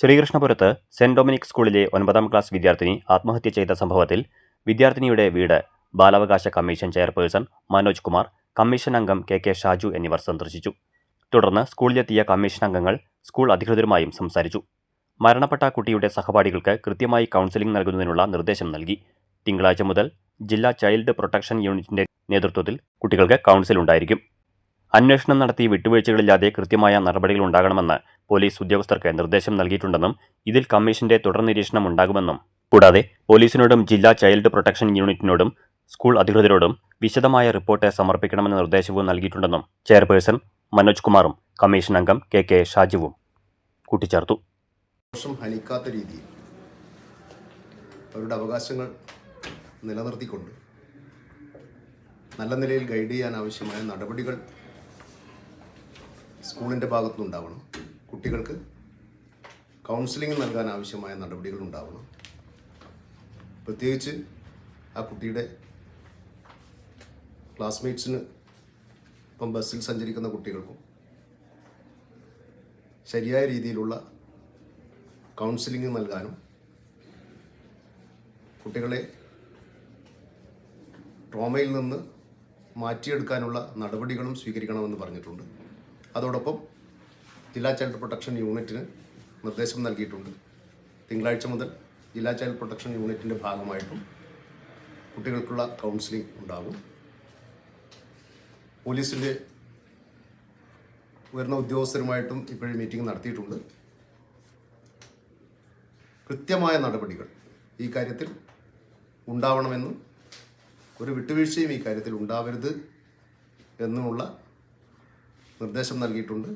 ശ്രീകൃഷ്ണപുരത്ത് saint Dominic സ്കൂളിലെ 9ാം class വിദ്യാർത്ഥിനി ആത്മഹത്യ ചെയ്ത സംഭവത്തിൽ വിദ്യാർത്ഥിനിയുടെ വീട് ബാലാവകാശ commission chairperson Manoj Kumar, commission അംഗം കെ ഷാജു എന്നിവർ സന്ദർശിച്ചു. തുടർന്ന് സ്കൂളിലെത്തിയ കമ്മീഷൻ അംഗങ്ങൾ സ്കൂൾ അധികൃതരുമായും സംസാരിച്ചു. മരണപ്പെട്ട കുട്ടിയുടെ സഹപാഠികൾക്ക് കൃത്യമായി കൗൺസിലിംഗ് നൽകുന്നതിനുള്ള നിർദ്ദേശം നൽകി. തിങ്കളാഴ്ച മുതൽ ജില്ലാ ചൈൽഡ് പ്രൊട്ടക്ഷൻ യൂണിറ്റിന്റെ നേതൃത്വത്തിൽ കുട്ടികൾക്ക് കൗൺസിൽ ഉണ്ടായിരിക്കും. അന്വേഷണം നടത്തി വിട്ടുവീഴ്ചകളില്ലാതെ കൃത്യമായ നടപടികൾ ഉണ്ടാകണമെന്ന് പോലീസ് ഉദ്യോഗസ്ഥർക്ക് നിർദ്ദേശം നൽകിയിട്ടുണ്ടെന്നും ഇതിൽ കമ്മീഷന്റെ തുടർ നിരീക്ഷണം ഉണ്ടാകുമെന്നും കൂടാതെ പോലീസിനോടും ജില്ലാ ചൈൽഡ് പ്രൊട്ടക്ഷൻ യൂണിറ്റിനോടും സ്കൂൾ അധികൃതരോടും വിശദമായ റിപ്പോർട്ട് സമർപ്പിക്കണമെന്ന നിർദ്ദേശവും നൽകിയിട്ടുണ്ടെന്നും ചെയർപേഴ്സൺ മനോജ് കുമാറും കമ്മീഷൻ അംഗം കെ ഷാജുവും കൂട്ടിച്ചേർത്തു. ഹനിക്കാത്ത രീതിയിൽ അവരുടെ അവകാശങ്ങൾ നിലനിർത്തിക്കൊണ്ട് നല്ല നിലയിൽ ഗൈഡ് ചെയ്യാൻ ആവശ്യമായ നടപടികൾ സ്കൂളിൻ്റെ ഭാഗത്തുനിന്നുണ്ടാവണം. കുട്ടികൾക്ക് കൗൺസിലിംഗ് നൽകാൻ ആവശ്യമായ നടപടികൾ ഉണ്ടാവണം. പ്രത്യേകിച്ച് ആ കുട്ടിയുടെ ക്ലാസ്മേറ്റ്സിന്, ഇപ്പം ബസ്സിൽ സഞ്ചരിക്കുന്ന കുട്ടികൾക്കും ശരിയായ രീതിയിലുള്ള കൗൺസിലിംഗ് നൽകാനും കുട്ടികളെ ട്രോമയിൽ നിന്ന് മാറ്റിയെടുക്കാനുള്ള നടപടികളും സ്വീകരിക്കണമെന്ന് പറഞ്ഞിട്ടുണ്ട്. അതോടൊപ്പം ജില്ലാ ചൈൽഡ് പ്രൊട്ടക്ഷൻ യൂണിറ്റിന് നിർദ്ദേശം നൽകിയിട്ടുണ്ട്. തിങ്കളാഴ്ച മുതൽ ജില്ലാ ചൈൽഡ് പ്രൊട്ടക്ഷൻ യൂണിറ്റിൻ്റെ ഭാഗമായിട്ടും കുട്ടികൾക്കുള്ള കൗൺസിലിംഗ് ഉണ്ടാകും. പോലീസിൻ്റെ ഉയർന്ന ഉദ്യോഗസ്ഥരുമായിട്ടും ഇപ്പോഴും മീറ്റിംഗ് നടത്തിയിട്ടുണ്ട്. കൃത്യമായ നടപടികൾ ഈ കാര്യത്തിൽ ഉണ്ടാവണമെന്നും ഒരു വിട്ടുവീഴ്ചയും ഈ കാര്യത്തിൽ ഉണ്ടാവരുത് എന്നുമുള്ള നിർദ്ദേശം നൽകിയിട്ടുണ്ട്.